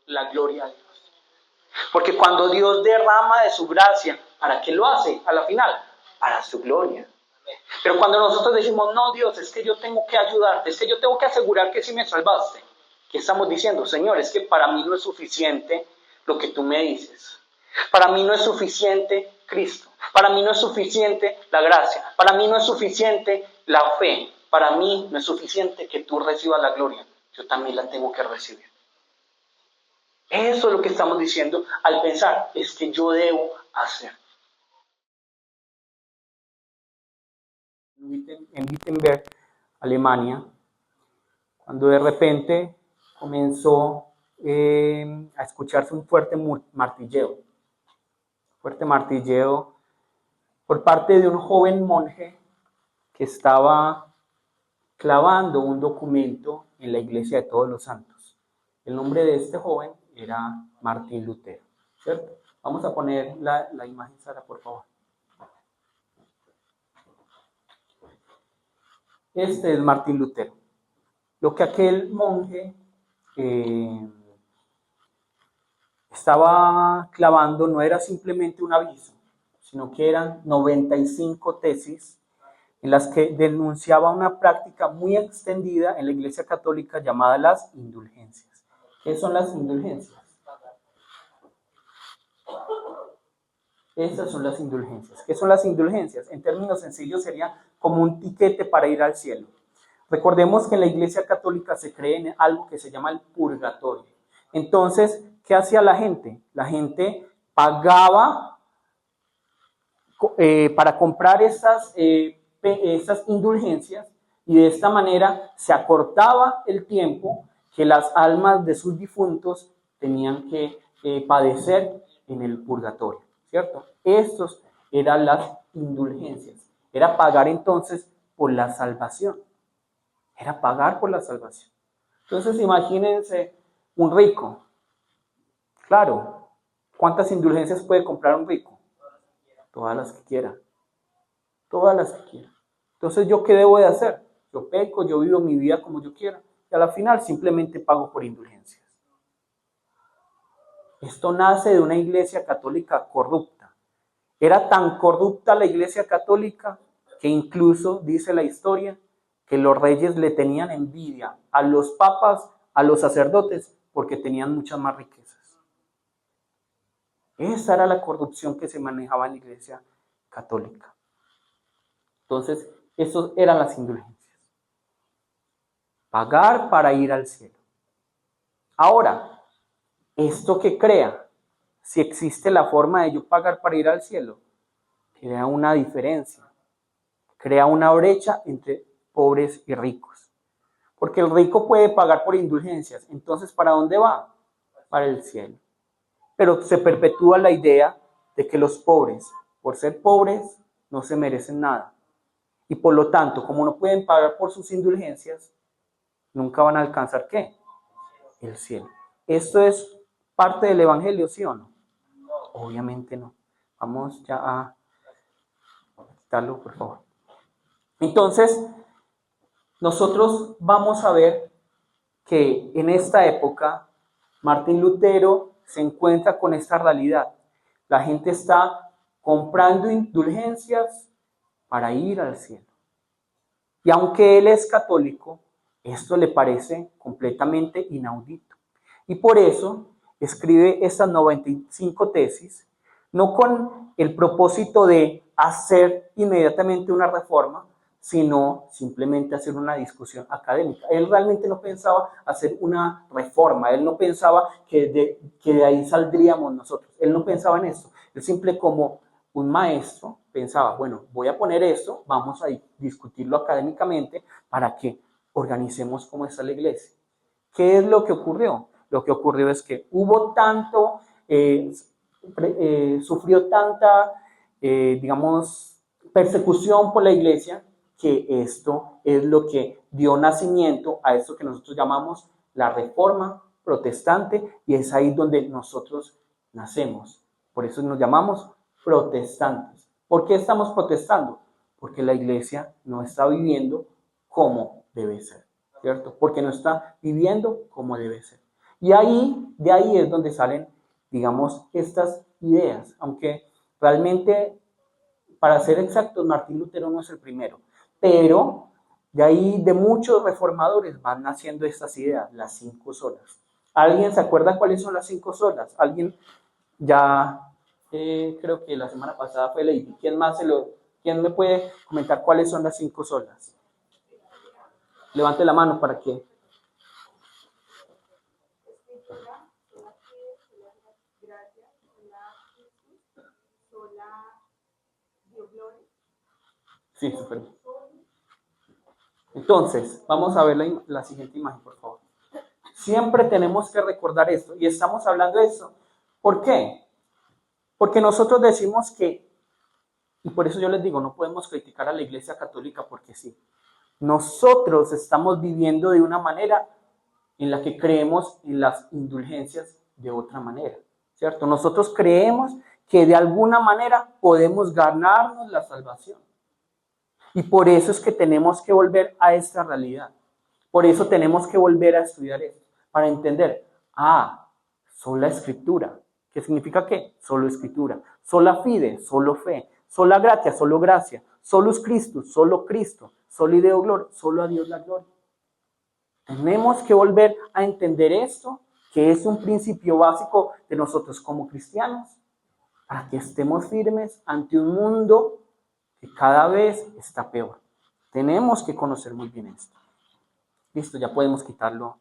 la gloria a Dios. Porque cuando Dios derrama de su gracia, ¿para qué lo hace a la final? Para su gloria. Pero cuando nosotros decimos, no, Dios, es que yo tengo que ayudarte, es que yo tengo que asegurar que sí me salvaste, ¿qué estamos diciendo? Señor, es que para mí no es suficiente lo que tú me dices. Para mí no es suficiente Cristo. Para mí no es suficiente la gracia. Para mí no es suficiente la fe. Para mí no es suficiente que tú recibas la gloria. Yo también la tengo que recibir. Eso es lo que estamos diciendo al pensar, es que yo debo hacer. En Wittenberg, Alemania, cuando de repente comenzó a escucharse un fuerte martilleo por parte de un joven monje que estaba clavando un documento en la iglesia de Todos los Santos. El nombre de este joven era Martín Lutero, ¿cierto? Vamos a poner la imagen, Sara, por favor. Este es Martín Lutero. Lo que aquel monje estaba clavando no era simplemente un aviso, sino que eran 95 tesis en las que denunciaba una práctica muy extendida en la Iglesia Católica llamada las indulgencias. ¿Qué son las indulgencias? Esas son las indulgencias. ¿Qué son las indulgencias? En términos sencillos sería como un tiquete para ir al cielo. Recordemos que en la Iglesia Católica se cree en algo que se llama el purgatorio. Entonces, ¿qué hacía la gente? La gente pagaba para comprar estas indulgencias y de esta manera se acortaba el tiempo que las almas de sus difuntos tenían que padecer en el purgatorio, ¿cierto? Estos eran las indulgencias. Era pagar entonces por la salvación. Era pagar por la salvación. Entonces imagínense un rico. Claro, ¿cuántas indulgencias puede comprar un rico? Todas las que quiera. Todas las que quiera. Entonces, ¿yo qué debo de hacer? Yo peco, yo vivo mi vida como yo quiera. Y a la final simplemente pago por indulgencias. Esto nace de una iglesia católica corrupta. Era tan corrupta la iglesia católica que incluso, dice la historia, que los reyes le tenían envidia a los papas, a los sacerdotes, porque tenían muchas más riquezas. Esa era la corrupción que se manejaba en la iglesia católica. Entonces, esas eran las indulgencias. Pagar para ir al cielo. Ahora, ¿esto qué crea? Si existe la forma de yo pagar para ir al cielo, crea una diferencia. Crea una brecha entre pobres y ricos. Porque el rico puede pagar por indulgencias. Entonces, ¿para dónde va? Para el cielo. Pero se perpetúa la idea de que los pobres, por ser pobres, no se merecen nada. Y por lo tanto, como no pueden pagar por sus indulgencias, nunca van a alcanzar ¿qué? El cielo. ¿Esto es parte del evangelio, sí o no? Obviamente no. Vamos ya a quitarlo, por favor. Entonces, nosotros vamos a ver que en esta época Martín Lutero se encuentra con esta realidad. La gente está comprando indulgencias para ir al cielo. Y aunque él es católico, esto le parece completamente inaudito. Y por eso escribe estas 95 tesis, no con el propósito de hacer inmediatamente una reforma, sino simplemente hacer una discusión académica. Él realmente no pensaba hacer una reforma, él no pensaba que de ahí saldríamos nosotros, él no pensaba en esto. Él simple como un maestro pensaba, bueno, voy a poner esto, vamos a discutirlo académicamente para que organicemos cómo está la iglesia. ¿Qué es lo que ocurrió? Lo que ocurrió es que hubo tanto, sufrió tanta, digamos, persecución por la iglesia, que esto es lo que dio nacimiento a esto que nosotros llamamos la Reforma Protestante, y es ahí donde nosotros nacemos. Por eso nos llamamos protestantes. ¿Por qué estamos protestando? Porque la iglesia no está viviendo como debe ser, ¿cierto? Porque no está viviendo como debe ser. Y de ahí es donde salen, digamos, estas ideas, aunque realmente, para ser exactos, Martín Lutero no es el primero, pero de ahí de muchos reformadores van naciendo estas ideas, las 5 solas. ¿Alguien se acuerda cuáles son las 5 solas? ¿Alguien ya, creo que la semana pasada fue Lady? ¿Quién me puede comentar cuáles son las 5 solas? Levante la mano para que... Sí, súper bien. Entonces, vamos a ver la siguiente imagen, por favor. Siempre tenemos que recordar esto, y estamos hablando de esto. ¿Por qué? Porque nosotros decimos que, y por eso yo les digo, no podemos criticar a la Iglesia Católica porque sí. Nosotros estamos viviendo de una manera en la que creemos en las indulgencias de otra manera, ¿cierto? Nosotros creemos que de alguna manera podemos ganarnos la salvación. Y por eso es que tenemos que volver a esta realidad. Por eso tenemos que volver a estudiar esto, para entender, sola escritura. ¿Qué significa qué? Solo escritura. Sola fide, solo fe. Sola gratia, solo gracia. Solus Christus, solo Cristo. Soli Deo gloria, solo a Dios la gloria. Tenemos que volver a entender esto, que es un principio básico de nosotros como cristianos, para que estemos firmes ante un mundo que cada vez está peor. Tenemos que conocer muy bien esto. Listo, ya podemos quitarlo.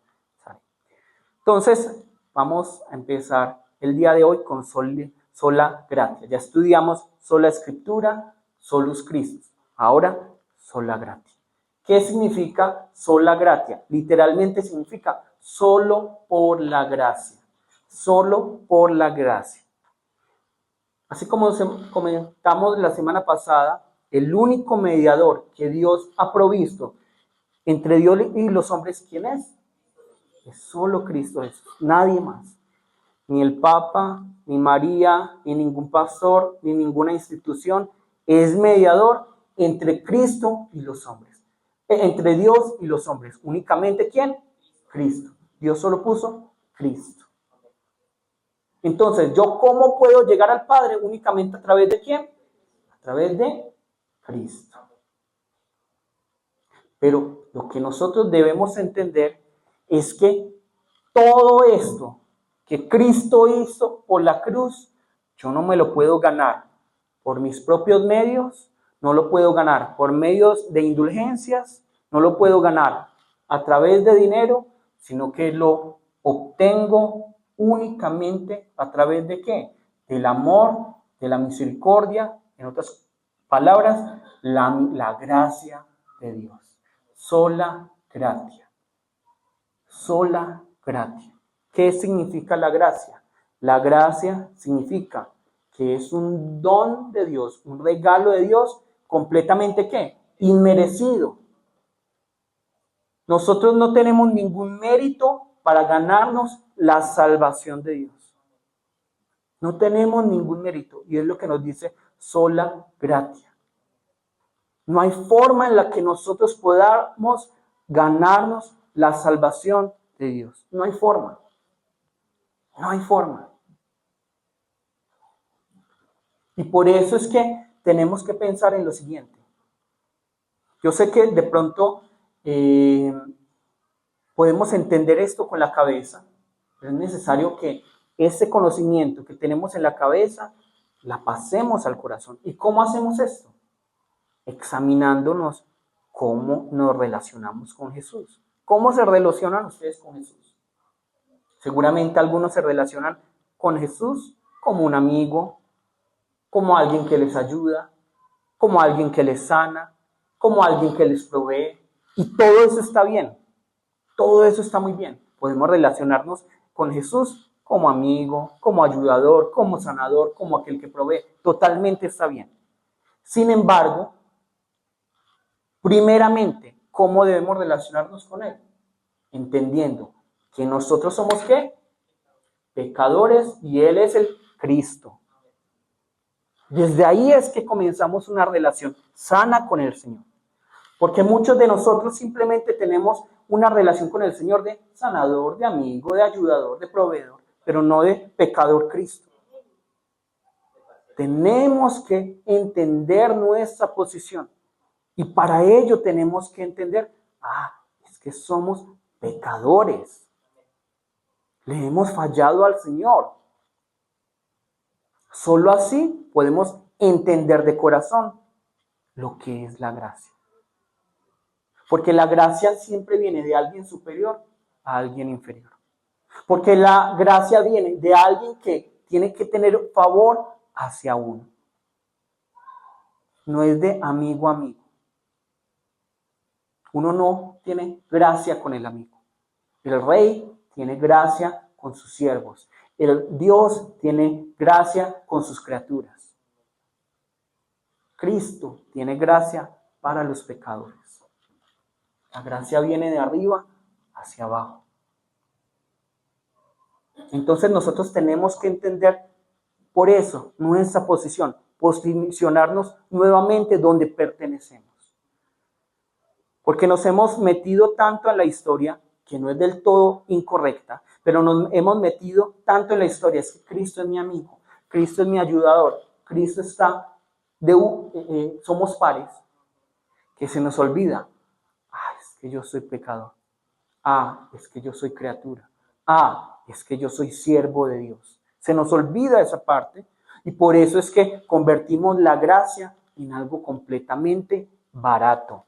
Entonces, vamos a empezar el día de hoy con sola gratia. Ya estudiamos sola escritura, solus Christus. Ahora, sola gratia. ¿Qué significa sola gratia? Literalmente significa solo por la gracia. Solo por la gracia. Así como comentamos la semana pasada, el único mediador que Dios ha provisto entre Dios y los hombres, ¿quién es? Es solo Cristo Jesús, nadie más. Ni el Papa, ni María, ni ningún pastor, ni ninguna institución es mediador entre Cristo y los hombres. Entre Dios y los hombres. Únicamente, ¿quién? Cristo. Dios solo puso Cristo. Entonces, ¿yo cómo puedo llegar al Padre? Únicamente a través de ¿quién? A través de Cristo. Pero lo que nosotros debemos entender es que todo esto que Cristo hizo por la cruz, yo no me lo puedo ganar por mis propios medios, no lo puedo ganar por medios de indulgencias, no lo puedo ganar a través de dinero, sino que lo obtengo únicamente a través de ¿qué? Del amor, de la misericordia, en otras palabras, la gracia de Dios. Sola gratia. Sola gratia. ¿Qué significa la gracia? La gracia significa que es un don de Dios, un regalo de Dios completamente ¿qué? Inmerecido. Nosotros no tenemos ningún mérito para ganarnos la salvación de Dios. No tenemos ningún mérito. Y es lo que nos dice sola gratia. No hay forma en la que nosotros podamos ganarnos la salvación de Dios. No hay forma. No hay forma. Y por eso es que tenemos que pensar en lo siguiente. Yo sé que de pronto podemos entender esto con la cabeza, pero es necesario que ese conocimiento que tenemos en la cabeza la pasemos al corazón. ¿Y cómo hacemos esto? Examinándonos cómo nos relacionamos con Jesús. ¿Cómo se relacionan ustedes con Jesús? Seguramente algunos se relacionan con Jesús como un amigo, como alguien que les ayuda, como alguien que les sana, como alguien que les provee. Y todo eso está bien. Todo eso está muy bien. Podemos relacionarnos con Jesús como amigo, como ayudador, como sanador, como aquel que provee. Totalmente está bien. Sin embargo, primeramente, ¿cómo debemos relacionarnos con Él? Entendiendo que nosotros somos ¿qué? Pecadores y Él es el Cristo. Desde ahí es que comenzamos una relación sana con el Señor. Porque muchos de nosotros simplemente tenemos una relación con el Señor de sanador, de amigo, de ayudador, de proveedor, pero no de pecador Cristo. Tenemos que entender nuestra posición y para ello tenemos que entender, es que somos pecadores. Le hemos fallado al Señor. Solo así podemos entender de corazón lo que es la gracia. Porque la gracia siempre viene de alguien superior a alguien inferior. Porque la gracia viene de alguien que tiene que tener favor hacia uno. No es de amigo a amigo. Uno no tiene gracia con el amigo. El rey tiene gracia con sus siervos. El Dios tiene gracia con sus criaturas. Cristo tiene gracia para los pecadores. La gracia viene de arriba hacia abajo. Entonces nosotros tenemos que entender por eso nuestra posición, posicionarnos nuevamente donde pertenecemos. Porque nos hemos metido tanto en la historia, que no es del todo incorrecta, pero nos hemos metido tanto en la historia, es que Cristo es mi amigo, Cristo es mi ayudador, Cristo está, somos pares, que se nos olvida, es que yo soy pecador, es que yo soy criatura, es que yo soy siervo de Dios. Se nos olvida esa parte y por eso es que convertimos la gracia en algo completamente barato.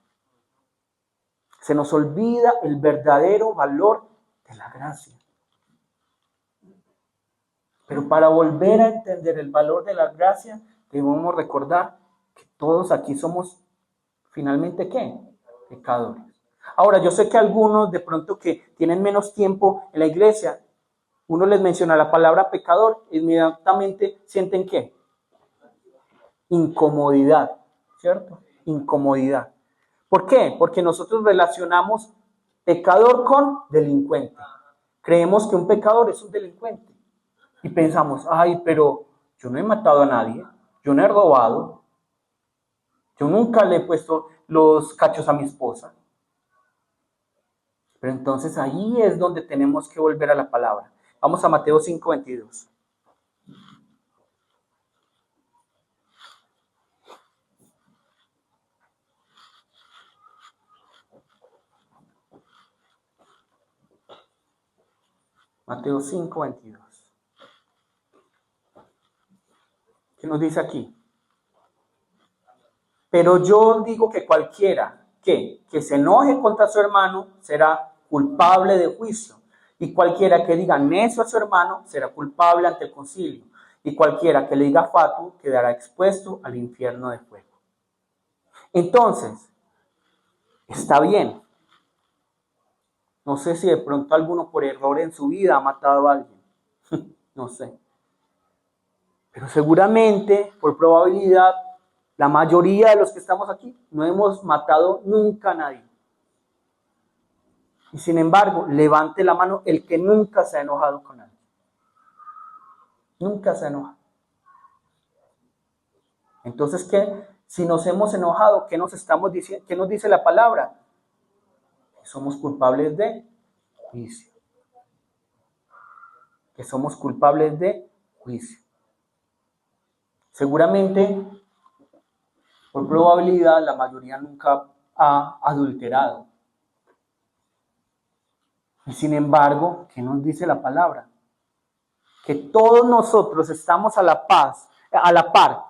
Se nos olvida el verdadero valor de la gracia. Pero para volver a entender el valor de la gracia, debemos recordar que todos aquí somos finalmente ¿qué? Pecadores. Ahora, yo sé que algunos de pronto que tienen menos tiempo en la iglesia, uno les menciona la palabra pecador, inmediatamente sienten ¿qué? Incomodidad, ¿cierto? Incomodidad. ¿Por qué? Porque nosotros relacionamos pecador con delincuente. Creemos que un pecador es un delincuente. Y pensamos, pero yo no he matado a nadie, yo no he robado, yo nunca le he puesto los cachos a mi esposa. Pero entonces ahí es donde tenemos que volver a la palabra. Vamos a Mateo 5:22. Mateo 5:22. ¿Qué nos dice aquí? Pero yo digo que cualquiera que se enoje contra su hermano será culpable de juicio. Y cualquiera que diga necio a su hermano será culpable ante el concilio. Y cualquiera que le diga fatuo quedará expuesto al infierno de fuego. Entonces, está bien. No sé si de pronto alguno por error en su vida ha matado a alguien. No sé. Pero seguramente, por probabilidad, la mayoría de los que estamos aquí no hemos matado nunca a nadie. Y sin embargo, levante la mano el que nunca se ha enojado con nadie. Nunca se ha enojado. Entonces, ¿qué? Si nos hemos enojado, ¿qué nos estamos diciendo? ¿Qué nos dice la palabra? Que somos culpables de juicio. Que somos culpables de juicio. Seguramente, por probabilidad, la mayoría nunca ha adulterado. Y sin embargo, ¿qué nos dice la palabra? Que todos nosotros estamos a la par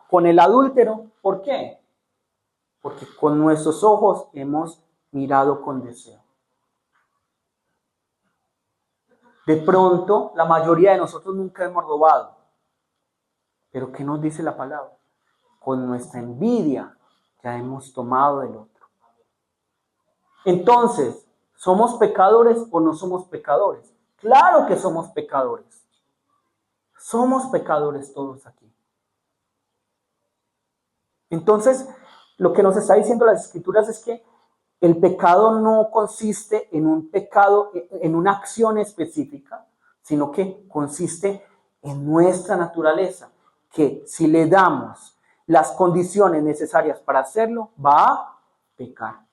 con el adúltero. ¿Por qué? Porque con nuestros ojos hemos mirado con deseo. De pronto, la mayoría de nosotros nunca hemos robado. Pero ¿qué nos dice la palabra? Con nuestra envidia ya hemos tomado del otro. Entonces, ¿somos pecadores o no somos pecadores? Claro que somos pecadores. Somos pecadores todos aquí. Entonces, lo que nos está diciendo las Escrituras es que el pecado no consiste en un pecado, en una acción específica, sino que consiste en nuestra naturaleza, que si le damos las condiciones necesarias para hacerlo, va a pecar,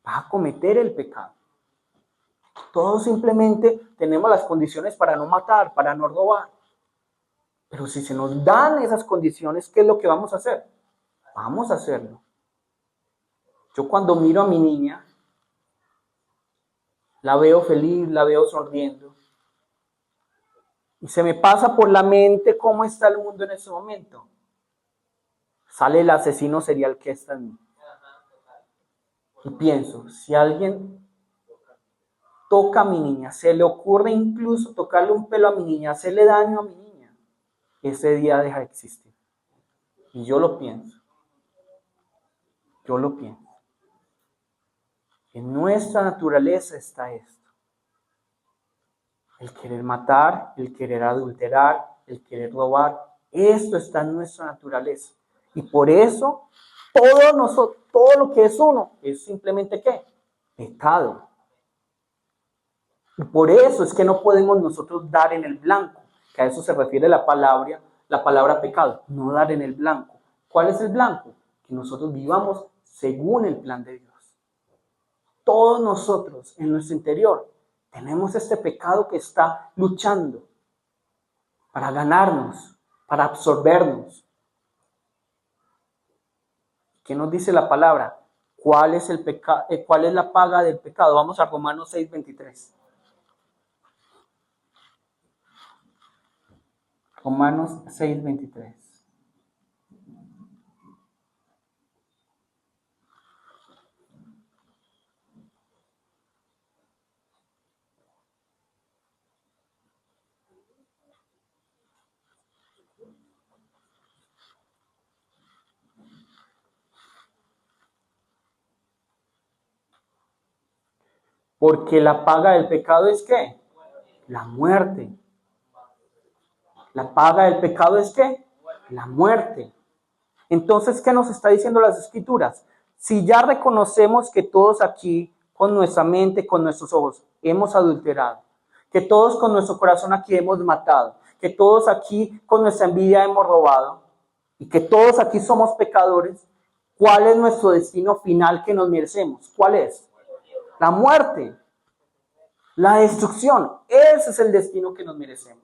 va a cometer el pecado. Todos simplemente tenemos las condiciones para no matar, para no robar. Pero si se nos dan esas condiciones, ¿qué es lo que vamos a hacer? Vamos a hacerlo. Yo cuando miro a mi niña, la veo feliz, la veo sonriendo. Y se me pasa por la mente cómo está el mundo en ese momento. Sale el asesino serial que está en mí. Y pienso, si alguien toca a mi niña, se le ocurre incluso tocarle un pelo a mi niña, hacerle daño a mi niña, ese día deja de existir. Y yo lo pienso. Yo lo pienso. En nuestra naturaleza está esto. El querer matar, el querer adulterar, el querer robar. Esto está en nuestra naturaleza. Y por eso, todo lo que es uno, es simplemente ¿qué? Pecado. Y por eso es que no podemos nosotros dar en el blanco, que a eso se refiere la palabra pecado, no dar en el blanco. ¿Cuál es el blanco? Que nosotros vivamos según el plan de Dios. Todos nosotros en nuestro interior tenemos este pecado que está luchando para ganarnos, para absorbernos. ¿Qué nos dice la palabra? ¿Cuál es la paga del pecado? Vamos a Romanos 6:23. Romanos 6:23. Porque la paga del pecado es ¿qué? La muerte. La paga del pecado es ¿qué? La muerte. Entonces, ¿qué nos está diciendo las Escrituras? Si ya reconocemos que todos aquí, con nuestra mente, con nuestros ojos, hemos adulterado, que todos con nuestro corazón aquí hemos matado, que todos aquí con nuestra envidia hemos robado, y que todos aquí somos pecadores, ¿cuál es nuestro destino final que nos merecemos? ¿Cuál es? La muerte, la destrucción. Ese es el destino que nos merecemos.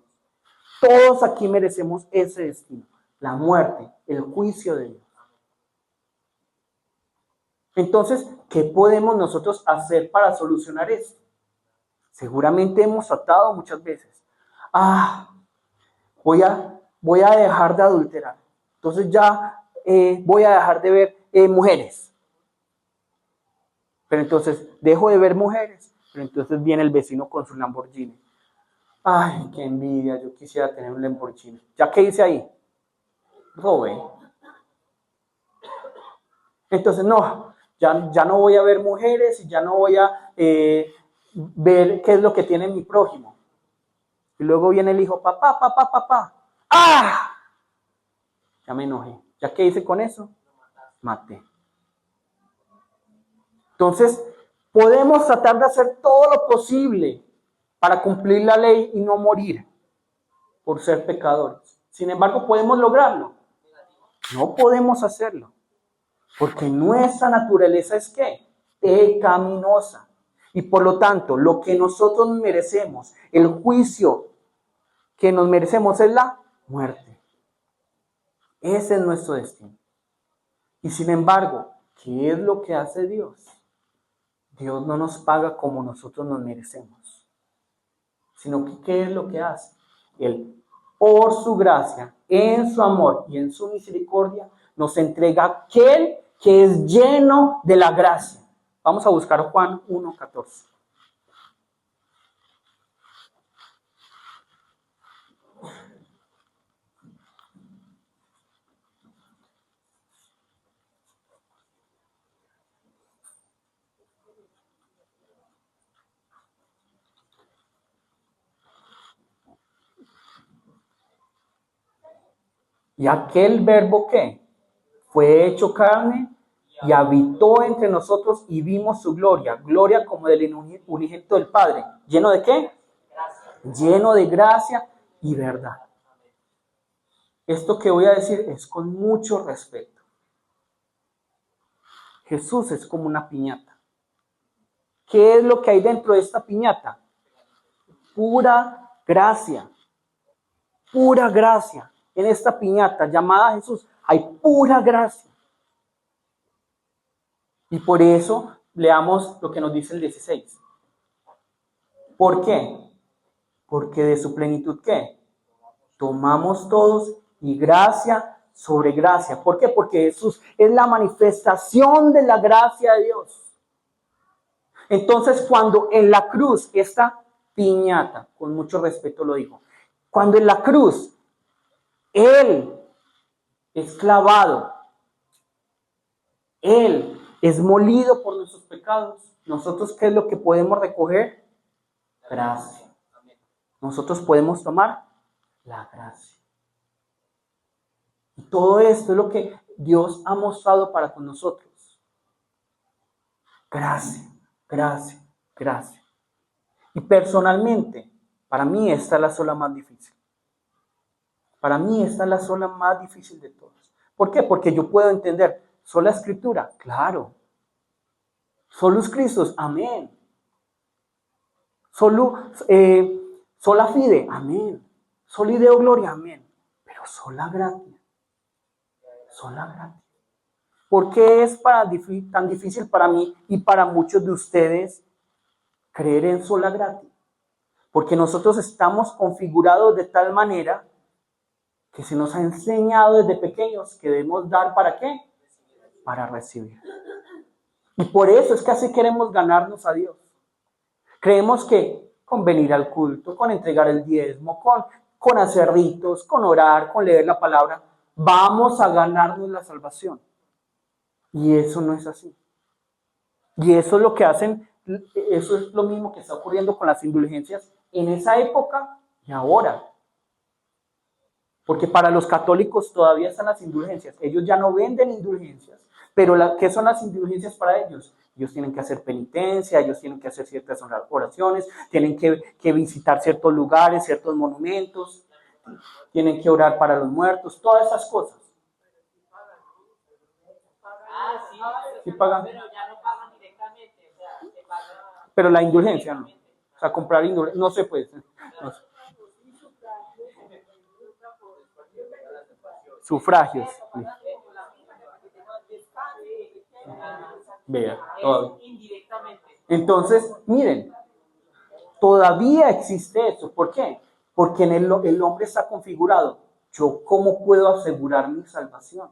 Todos aquí merecemos ese destino, la muerte, el juicio de Dios. Entonces, ¿qué podemos nosotros hacer para solucionar esto? Seguramente hemos tratado muchas veces. Voy a dejar de adulterar. Entonces ya voy a dejar de ver mujeres. Pero entonces dejo de ver mujeres. Pero entonces viene el vecino con su Lamborghini. Ay, qué envidia, yo quisiera tener un Lamborghini. ¿Ya qué hice ahí? Robé. Entonces no, ya no voy a ver mujeres y ya no voy a ver qué es lo que tiene mi prójimo. Y luego viene el hijo, papá. ¡Ah! Ya me enojé. ¿Ya qué hice con eso? Maté. Entonces, podemos tratar de hacer todo lo posible para cumplir la ley y no morir por ser pecadores. Sin embargo, ¿podemos lograrlo? No podemos hacerlo. Porque nuestra naturaleza es ¿qué? Pecaminosa. Y por lo tanto, lo que nosotros merecemos, el juicio que nos merecemos es la muerte. Ese es nuestro destino. Y sin embargo, ¿qué es lo que hace Dios? Dios no nos paga como nosotros nos merecemos, sino que ¿qué es lo que hace? Él, por su gracia, en su amor y en su misericordia, nos entrega aquel que es lleno de la gracia. Vamos a buscar Juan 1:14. Y aquel verbo que fue hecho carne y habitó entre nosotros y vimos su gloria. Gloria como del unigénito del Padre. ¿Lleno de qué? Lleno de gracia y verdad. Esto que voy a decir es con mucho respeto. Jesús es como una piñata. ¿Qué es lo que hay dentro de esta piñata? Pura gracia. Pura gracia. En esta piñata llamada Jesús hay pura gracia. Y por eso leamos lo que nos dice el 16. ¿Por qué? Porque de su plenitud, ¿qué? Tomamos todos y gracia sobre gracia. ¿Por qué? Porque Jesús es la manifestación de la gracia de Dios. Entonces, cuando en la cruz, esta piñata, con mucho respeto lo digo, cuando en la cruz Él es clavado, Él es molido por nuestros pecados, nosotros, ¿qué es lo que podemos recoger? Gracia. Nosotros podemos tomar la gracia. Y todo esto es lo que Dios ha mostrado para con nosotros. Gracia, gracia, gracia. Y personalmente, para mí esta es la sola más difícil. Para mí esta es la sola más difícil de todas. ¿Por qué? Porque yo puedo entender, sola escritura, claro. Solus Christus, amén. Sola fide, amén. Soli Deo gloria, amén. Pero sola gratia. Sola gratia. ¿Por qué es tan difícil para mí y para muchos de ustedes creer en sola gratia? Porque nosotros estamos configurados de tal manera que se nos ha enseñado desde pequeños que debemos dar ¿para qué? Para recibir. Y por eso es que así queremos ganarnos a Dios. Creemos que con venir al culto, con entregar el diezmo, con hacer ritos, con orar, con leer la palabra, vamos a ganarnos la salvación. Y eso no es así. Y eso es lo que hacen, eso es lo mismo que está ocurriendo con las indulgencias en esa época y ahora. Porque para los católicos todavía están las indulgencias. Ellos ya no venden indulgencias. Pero ¿qué son las indulgencias para ellos? Ellos tienen que hacer penitencia, ellos tienen que hacer ciertas oraciones, tienen que visitar ciertos lugares, ciertos monumentos, tienen que orar para los muertos, todas esas cosas. Sí pagan. Pero ya no pagan directamente. O sea, se paga. Pero la indulgencia no. O sea, comprar indulgencia no se puede. No sé. Sufragios. Sí. Vea, todavía. Entonces, miren, todavía existe eso. ¿Por qué? Porque el hombre está configurado. ¿Yo cómo puedo asegurar mi salvación?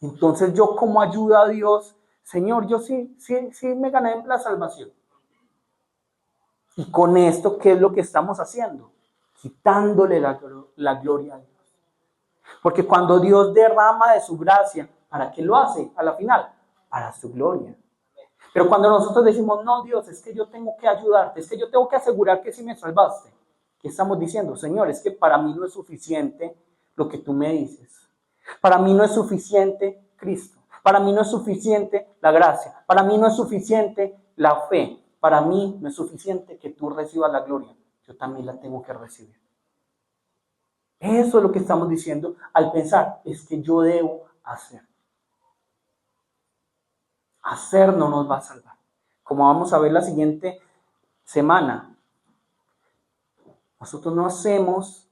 Entonces, ¿yo cómo ayudo a Dios? Señor, yo sí me gané la salvación. Y con esto, ¿qué es lo que estamos haciendo? Quitándole la gloria a Dios. Porque cuando Dios derrama de su gracia, ¿para qué lo hace a la final? Para su gloria. Pero cuando nosotros decimos, no, Dios, es que yo tengo que ayudarte, es que yo tengo que asegurar que sí me salvaste. ¿Qué estamos diciendo? Señor, es que para mí no es suficiente lo que tú me dices. Para mí no es suficiente Cristo. Para mí no es suficiente la gracia. Para mí no es suficiente la fe. Para mí no es suficiente que tú recibas la gloria. Yo también la tengo que recibir. Eso es lo que estamos diciendo al pensar, es que yo debo hacer. Hacer no nos va a salvar. Como vamos a ver la siguiente semana, nosotros no hacemos,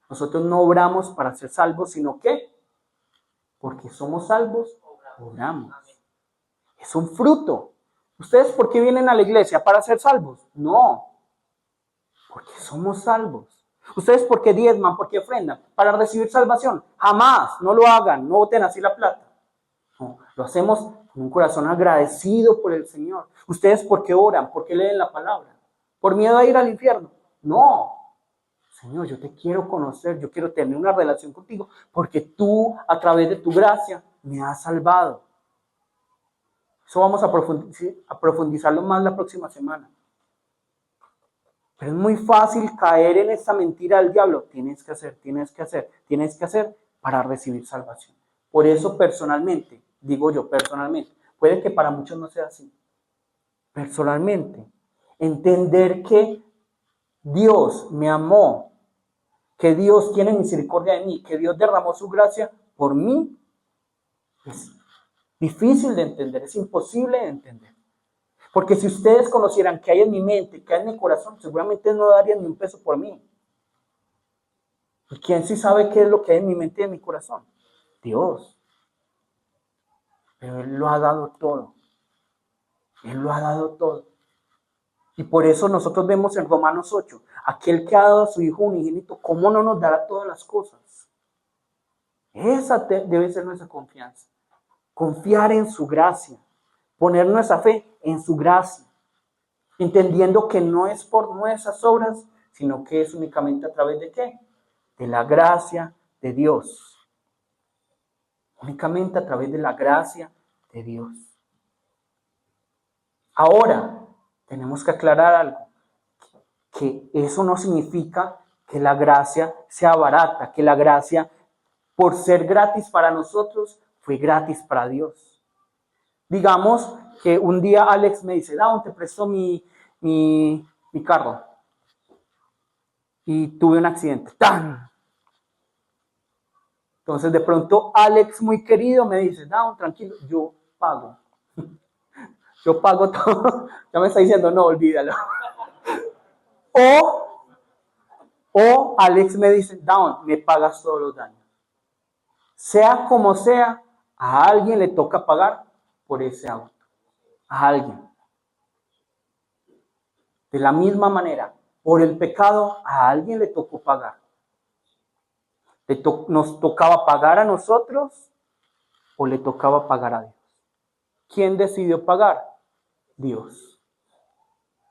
nosotros no obramos para ser salvos, sino que, porque somos salvos, obramos. Es un fruto. ¿Ustedes por qué vienen a la iglesia? ¿Para ser salvos? No, porque somos salvos. ¿Ustedes por qué diezman? ¿Por qué ofrendan? ¿Para recibir salvación? Jamás, no lo hagan, no boten así la plata. No, lo hacemos con un corazón agradecido por el Señor. ¿Ustedes por qué oran? ¿Por qué leen la palabra? ¿Por miedo a ir al infierno? No. Señor, yo te quiero conocer, yo quiero tener una relación contigo, porque tú, a través de tu gracia, me has salvado. Eso vamos a profundizarlo más la próxima semana. Pero es muy fácil caer en esta mentira del diablo. Tienes que hacer para recibir salvación. Por eso personalmente, digo yo personalmente, puede que para muchos no sea así. Personalmente, entender que Dios me amó, que Dios tiene misericordia de mí, que Dios derramó su gracia por mí, es difícil de entender, es imposible de entender. Porque si ustedes conocieran qué hay en mi mente, qué hay en mi corazón, seguramente no darían ni un peso por mí. ¿Y quién sí sabe qué es lo que hay en mi mente y en mi corazón? Dios. Pero Él lo ha dado todo. Él lo ha dado todo. Y por eso nosotros vemos en Romanos 8, aquel que ha dado a su Hijo unigénito, ¿cómo no nos dará todas las cosas? Esa debe ser nuestra confianza. Confiar en su gracia. Poner nuestra fe en su gracia. Entendiendo que no es por nuestras obras, sino que es únicamente a través de ¿qué? De la gracia de Dios. Únicamente a través de la gracia de Dios. Ahora, tenemos que aclarar algo. Que eso no significa que la gracia sea barata, que la gracia, por ser gratis para nosotros, fue gratis para Dios. Digamos que un día Alex me dice, Down, te presto mi carro. Y tuve un accidente. ¡Tan! Entonces de pronto Alex, muy querido, me dice, Down, tranquilo, yo pago. Yo pago todo. Ya me está diciendo, no, olvídalo. O Alex me dice, Down, me pagas todos los daños. Sea como sea, a alguien le toca pagar por ese auto. A alguien. De la misma manera, por el pecado, a alguien le tocó pagar. ¿Nos tocaba pagar a nosotros o le tocaba pagar a Dios? ¿Quién decidió pagar? Dios.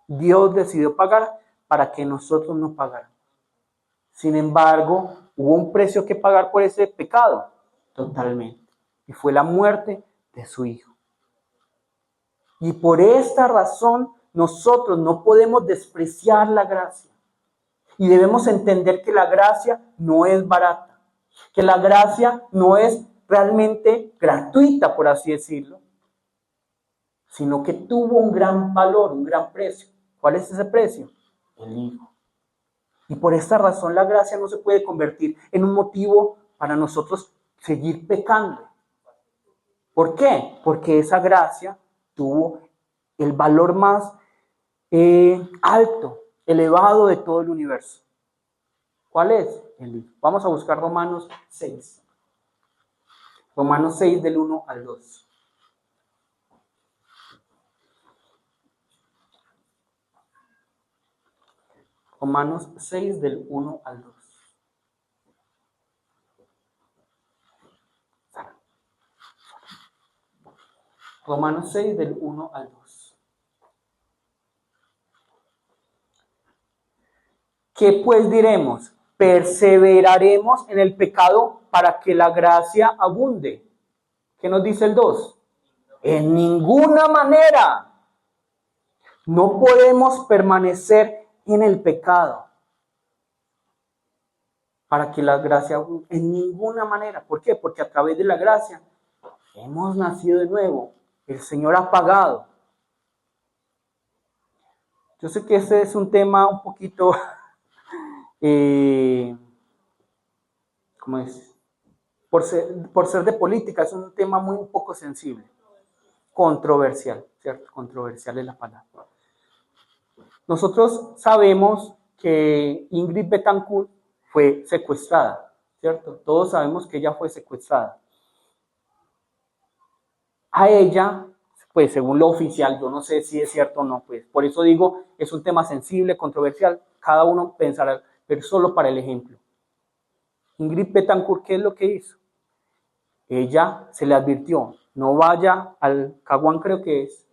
Dios decidió pagar para que nosotros no pagáramos. Sin embargo, hubo un precio que pagar por ese pecado, totalmente. Y fue la muerte de su Hijo. Y por esta razón, nosotros no podemos despreciar la gracia. Y debemos entender que la gracia no es barata. Que la gracia no es realmente gratuita, por así decirlo. Sino que tuvo un gran valor, un gran precio. ¿Cuál es ese precio? El Hijo. Y por esta razón la gracia no se puede convertir en un motivo para nosotros seguir pecando. ¿Por qué? Porque esa gracia tuvo el valor más alto, elevado de todo el universo. ¿Cuál es? El Hijo. Vamos a buscar Romanos 6. Romanos 6 del 1 al 2. Romanos 6 del 1 al 2. Romanos 6 del 1 al 2. ¿Qué pues diremos? ¿Perseveraremos en el pecado para que la gracia abunde? ¿Qué nos dice el 2? En ninguna manera. No podemos permanecer en el pecado para que la gracia abunde. En ninguna manera. ¿Por qué? Porque a través de la gracia hemos nacido de nuevo. El Señor ha pagado. Yo sé que este es un tema un poquito, ¿cómo es? Por ser de política, es un tema muy un poco sensible. Controversial, ¿cierto? Controversial es la palabra. Nosotros sabemos que Ingrid Betancourt fue secuestrada, ¿cierto? Todos sabemos que ella fue secuestrada. A ella, pues según lo oficial, yo no sé si es cierto o no, pues por eso digo, es un tema sensible, controversial, cada uno pensará, pero solo para el ejemplo. Ingrid Betancourt, ¿qué es lo que hizo? Ella se le advirtió, no vaya al Caguán, creo que es,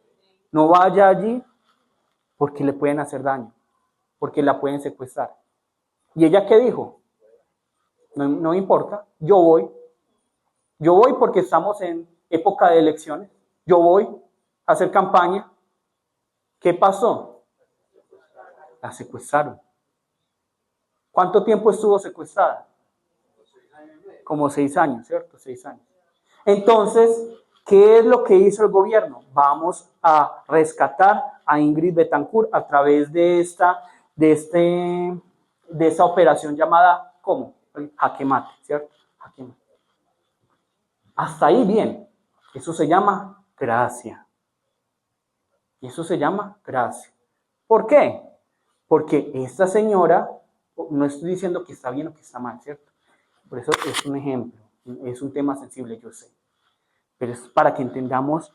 no vaya allí porque le pueden hacer daño, porque la pueden secuestrar. ¿Y ella qué dijo? No importa, yo voy porque estamos en época de elecciones, yo voy a hacer campaña. ¿Qué pasó? La secuestraron. ¿Cuánto tiempo estuvo secuestrada? Como 6 años, ¿cierto? 6 años. Entonces, ¿qué es lo que hizo el gobierno? Vamos a rescatar a Ingrid Betancourt a través de esta operación llamada, ¿cómo? Jaque mate, ¿cierto? Jaque mate. Hasta ahí bien. Eso se llama gracia. Y eso se llama gracia. ¿Por qué? Porque esta señora, no estoy diciendo que está bien o que está mal, ¿cierto? Por eso es un ejemplo, es un tema sensible, yo sé. Pero es para que entendamos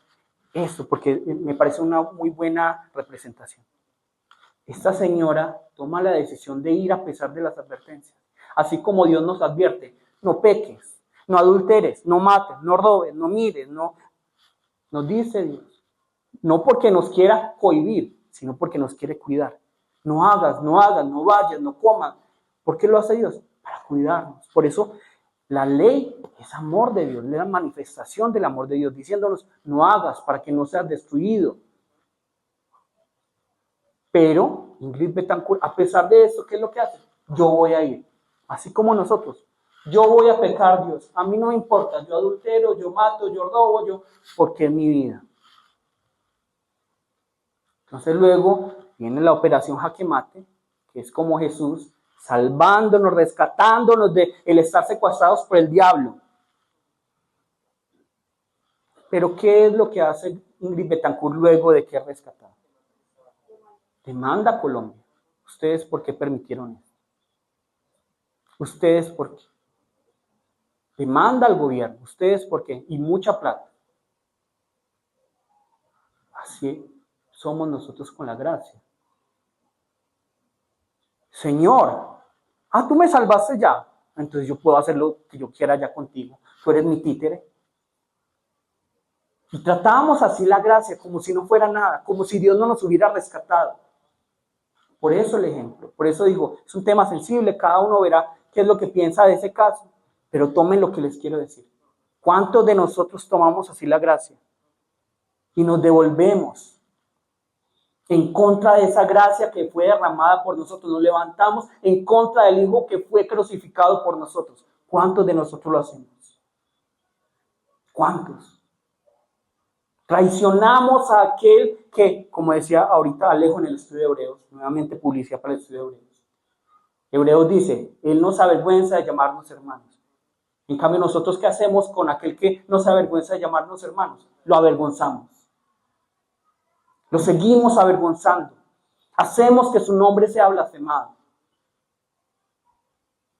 esto, porque me parece una muy buena representación. Esta señora toma la decisión de ir a pesar de las advertencias. Así como Dios nos advierte, no peques, no adulteres, no mates, no robes, no mires, no. Nos dice Dios, no porque nos quiera cohibir, sino porque nos quiere cuidar. No hagas, no vayas, no comas. ¿Por qué lo hace Dios? Para cuidarnos. Por eso la ley es amor de Dios, es la manifestación del amor de Dios, diciéndonos, no hagas para que no seas destruido. Pero Ingrid Betancourt, a pesar de eso, ¿qué es lo que hace? Yo voy a ir, así como nosotros. Yo voy a pecar, Dios. A mí no me importa, yo adultero, yo mato, yo robo, porque es mi vida. Entonces luego viene la operación Jaque Mate, que es como Jesús, salvándonos, rescatándonos de el estar secuestrados por el diablo. Pero ¿qué es lo que hace Ingrid Betancourt luego de que es rescatado? Demanda a Colombia. ¿Ustedes por qué permitieron esto? ¿Ustedes por qué? Demanda al gobierno. ¿Ustedes por qué? Y mucha plata. Así somos nosotros con la gracia. Señor, tú me salvaste ya. Entonces yo puedo hacer lo que yo quiera ya contigo. Tú eres mi títere. Y tratábamos así la gracia, como si no fuera nada, como si Dios no nos hubiera rescatado. Por eso el ejemplo, por eso digo, es un tema sensible, cada uno verá qué es lo que piensa de ese caso, pero tomen lo que les quiero decir. ¿Cuántos de nosotros tomamos así la gracia? Y nos devolvemos en contra de esa gracia que fue derramada por nosotros, nos levantamos en contra del Hijo que fue crucificado por nosotros. ¿Cuántos de nosotros lo hacemos? ¿Cuántos? Traicionamos a aquel que, como decía ahorita Alejo en el estudio de Hebreos, nuevamente publicidad para el estudio de Hebreos. Hebreos dice, Él no se avergüenza de llamarnos hermanos. En cambio, nosotros, ¿qué hacemos con aquel que no se avergüenza de llamarnos hermanos? Lo avergonzamos. Lo seguimos avergonzando. Hacemos que su nombre sea blasfemado.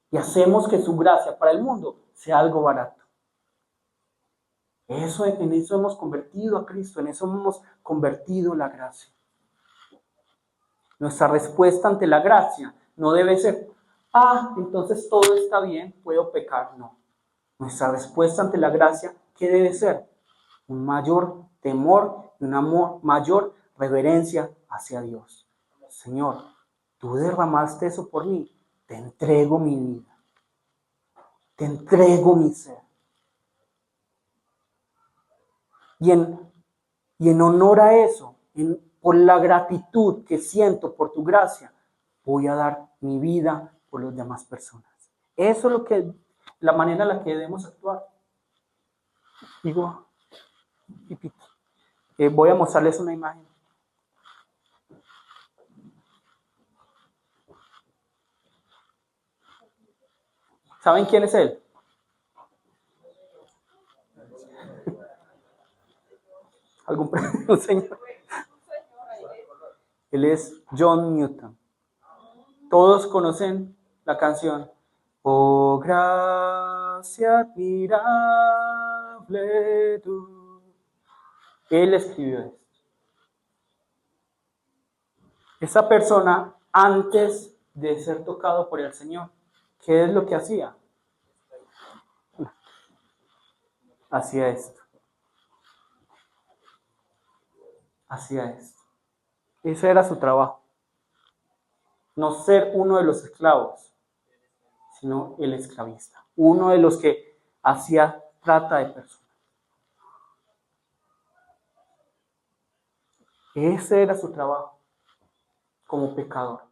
Y hacemos que su gracia para el mundo sea algo barato. En eso hemos convertido a Cristo, en eso hemos convertido la gracia. Nuestra respuesta ante la gracia no debe ser, entonces todo está bien, puedo pecar. No. Nuestra respuesta ante la gracia, ¿qué debe ser? Un mayor temor y una mayor reverencia hacia Dios. Señor, tú derramaste eso por mí, te entrego mi vida, te entrego mi ser. Y en honor a eso, por la gratitud que siento por tu gracia, voy a dar mi vida por las demás personas. Eso es la manera en la que debemos actuar. Digo, voy a mostrarles una imagen. ¿Saben quién es él? ¿Un señor? Él es John Newton. Todos conocen la canción. Oh, gracia admirable tú. Él escribió esto. Esa persona, antes de ser tocado por el Señor, ¿qué es lo que hacía? Hacía esto. Hacía esto. Ese era su trabajo. No ser uno de los esclavos, sino el esclavista. Uno de los que hacía trata de personas. Ese era su trabajo como pecador.